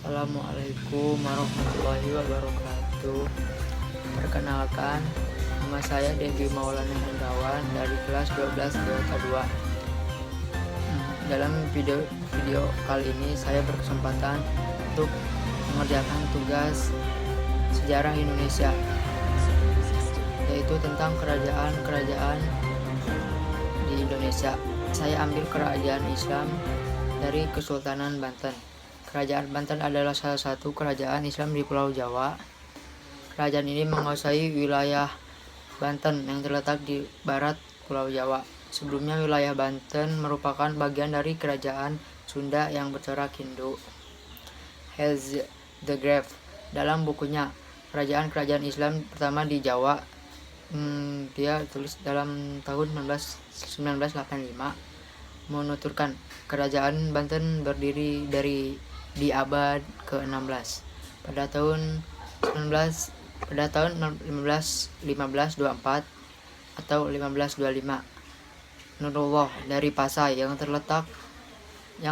Assalamualaikum warahmatullahi wabarakatuh. Perkenalkan, nama saya Devi Maulana Hendrawan dari kelas 12 Delta 2. Dalam video kali ini saya berkesempatan untuk mengerjakan tugas sejarah Indonesia, yaitu tentang kerajaan-kerajaan di Indonesia. Saya ambil kerajaan Islam dari Kesultanan Banten. Kerajaan Banten adalah salah satu kerajaan Islam di Pulau Jawa. Kerajaan ini menguasai wilayah Banten yang terletak di barat Pulau Jawa. Sebelumnya wilayah Banten merupakan bagian dari kerajaan Sunda yang bercorak Hindu. Has the Grave dalam bukunya Kerajaan-kerajaan Islam pertama di Jawa, dia tulis dalam tahun 1985, menuturkan kerajaan Banten berdiri di abad ke-16 pada tahun 1524 atau 1525. Nurullah dari Pasai yang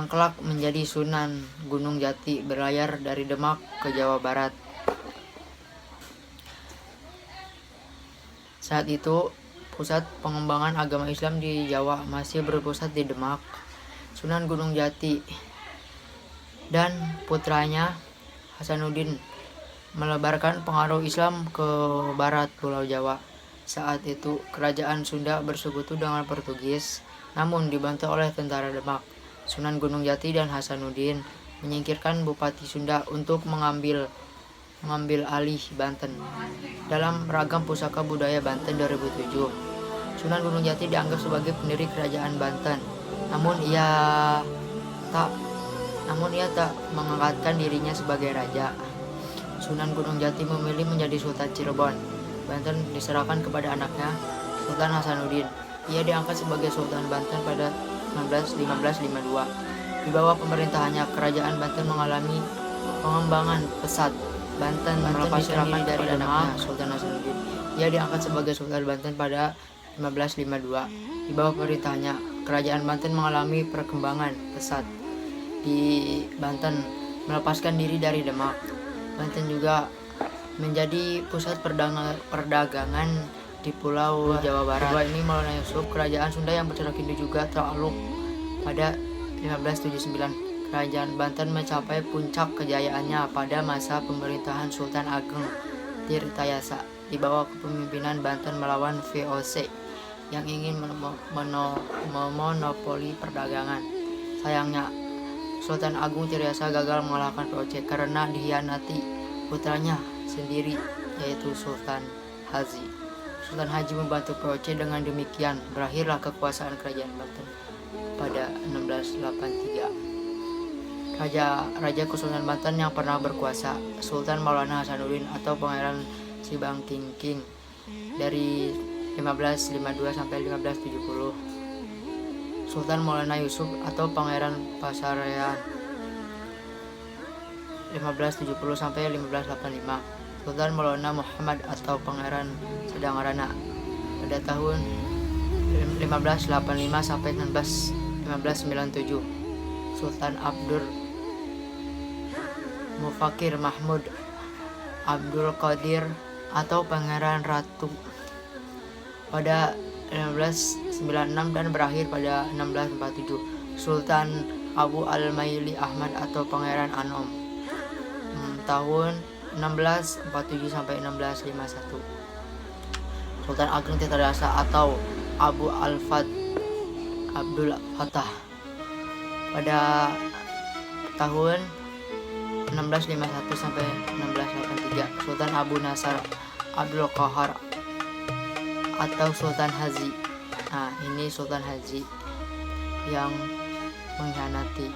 kelak menjadi Sunan Gunung Jati berlayar dari Demak ke Jawa Barat. Saat itu pusat pengembangan agama Islam di Jawa masih berpusat di Demak. Sunan Gunung Jati dan putranya Hasanuddin melebarkan pengaruh Islam ke barat Pulau Jawa. Saat itu kerajaan Sunda bersekutu dengan Portugis, namun dibantu oleh tentara Demak. Sunan Gunung Jati dan Hasanuddin menyingkirkan Bupati Sunda untuk mengambil alih Banten. Dalam Ragam Pusaka Budaya Banten 2007, Sunan Gunung Jati dianggap sebagai pendiri kerajaan Banten. Namun ia tak mengangkatkan dirinya sebagai raja. Sunan Gunung Jati memilih menjadi Sultan Cirebon. Banten diserahkan kepada anaknya, Sultan Hasanuddin. Ia diangkat sebagai Sultan Banten pada 1552. Di bawah pemerintahannya, kerajaan Banten mengalami pengembangan pesat. Banten melepaskan diri dari anaknya, Sultan Hasanuddin. Ia diangkat sebagai Sultan Banten pada 1552. Di bawah pemerintahannya, kerajaan Banten mengalami perkembangan pesat. Di Banten melepaskan diri dari Demak. Banten juga menjadi pusat perdagangan di Pulau Jawa Barat. Kedua ini Maulana Yusuf, kerajaan Sunda yang bercorak Hindu juga takluk pada 1579. Kerajaan Banten mencapai puncak kejayaannya pada masa pemerintahan Sultan Ageng Tirtayasa di bawah kepemimpinan Banten melawan VOC yang ingin memonopoli perdagangan. Sayangnya, Sultan Agung Tirtayasa gagal mengalahkan VOC karena dikhianati putranya sendiri, yaitu Sultan Haji. Sultan Haji membantu VOC. Dengan demikian, berakhirlah kekuasaan kerajaan Banten pada 1683. Raja Kesultanan Banten yang pernah berkuasa, Sultan Maulana Hasanuddin atau Pangeran Sibangkingking dari 1552 sampai 1570. Sultan Maulana Yusuf atau Pangeran Pasarean 1570 sampai 1585. Sultan Maulana Muhammad atau Pangeran Sedangarana pada tahun 1585 sampai 1597. Sultan Abdur Mufakir Mahmud Abdul Qadir atau Pangeran Ratu pada 1596 dan berakhir pada 1647. Sultan Abu Al-Maili Ahmad atau Pangeran Anom tahun 1647 sampai 1651. Sultan Ageng Tirtayasa atau Abu Al-Fat Abdul Fattah pada tahun 1651 sampai 1683. Sultan Abu Nasar Abdul Qahar atau Sultan Haji. Nah, ini Sultan Haji yang mengkhianati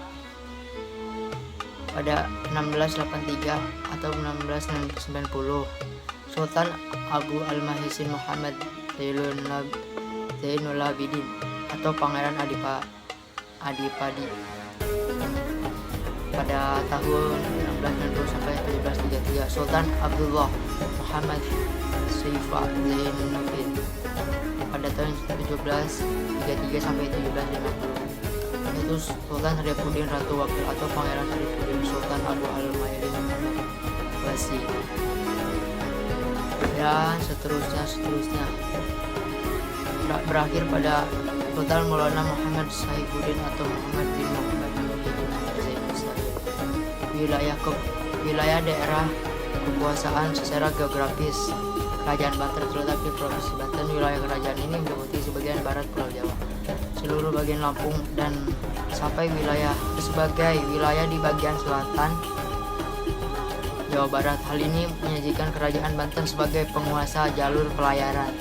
pada 1683 atau 1690. Sultan Abu Al-Mahisin Muhammad Zainul Abidin atau Pangeran Adipadi pada tahun 1690 sampai 1733. Sultan Abdullah Muhammad Syifa Zainuddin pada tahun 1733 sampai 1750. mengutus Sultan Arifudin Ratu Wakil atau Pangeran Arifudin Sultan Abu Al-Mayli Muhammad Basi, dan seterusnya. Berakhir pada Sultan Maulana Muhammad Saifuddin atau Muhammad bin Muhammad bin Zain. Wilayah daerah kekuasaan secara geografis Kerajaan Banten terletak di Provinsi Banten. Wilayah kerajaan ini meliputi sebagian barat Pulau Jawa, seluruh bagian Lampung, dan sampai sebagai wilayah di bagian selatan Jawa Barat. Hal ini menyajikan Kerajaan Banten sebagai penguasa jalur pelayaran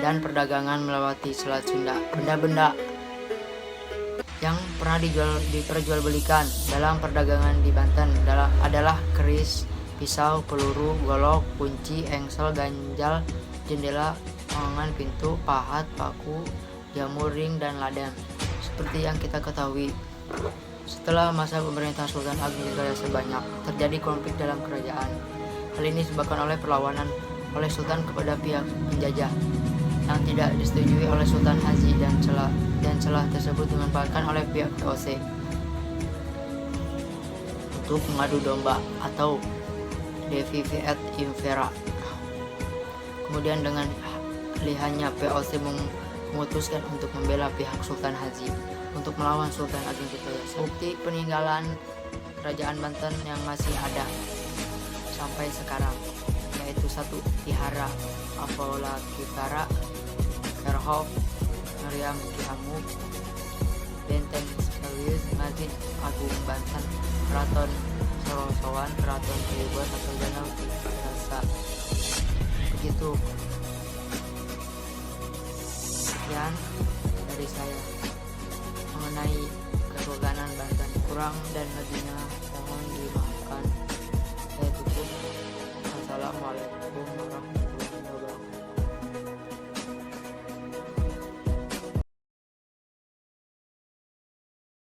dan perdagangan melewati Selat Sunda. Benda-benda yang pernah diperjualbelikan dalam perdagangan di Banten adalah keris, pisau, peluru, golok, kunci, engsel, ganjal, jendela, pengangan pintu, pahat, paku, jamur, ring, dan ladang. Seperti yang kita ketahui, setelah masa pemerintahan Sultan Agung Jayasa banyak terjadi konflik dalam kerajaan. Hal ini disebabkan oleh perlawanan oleh Sultan kepada pihak penjajah yang tidak disetujui oleh Sultan Haji, dan celah tersebut dimanfaatkan oleh pihak VOC untuk mengadu domba atau Devi et Impera. Kemudian dengan lihannya VOC memutuskan untuk membela pihak Sultan Haji untuk melawan Sultan Agung Jayasa. Bukti peninggalan Kerajaan Banten yang masih ada sampai sekarang yaitu 1. Vihara Avalokitara, Kerhov, Meriam Kiamu, Benteng Sekaligus, Masjid Agung Banten, Keraton Sorosowan, Keraton Cirebon atau Danau Rasa. Begitu. Sekian dari saya mengenai Kesultanan Banten. Kurang dan lebihnya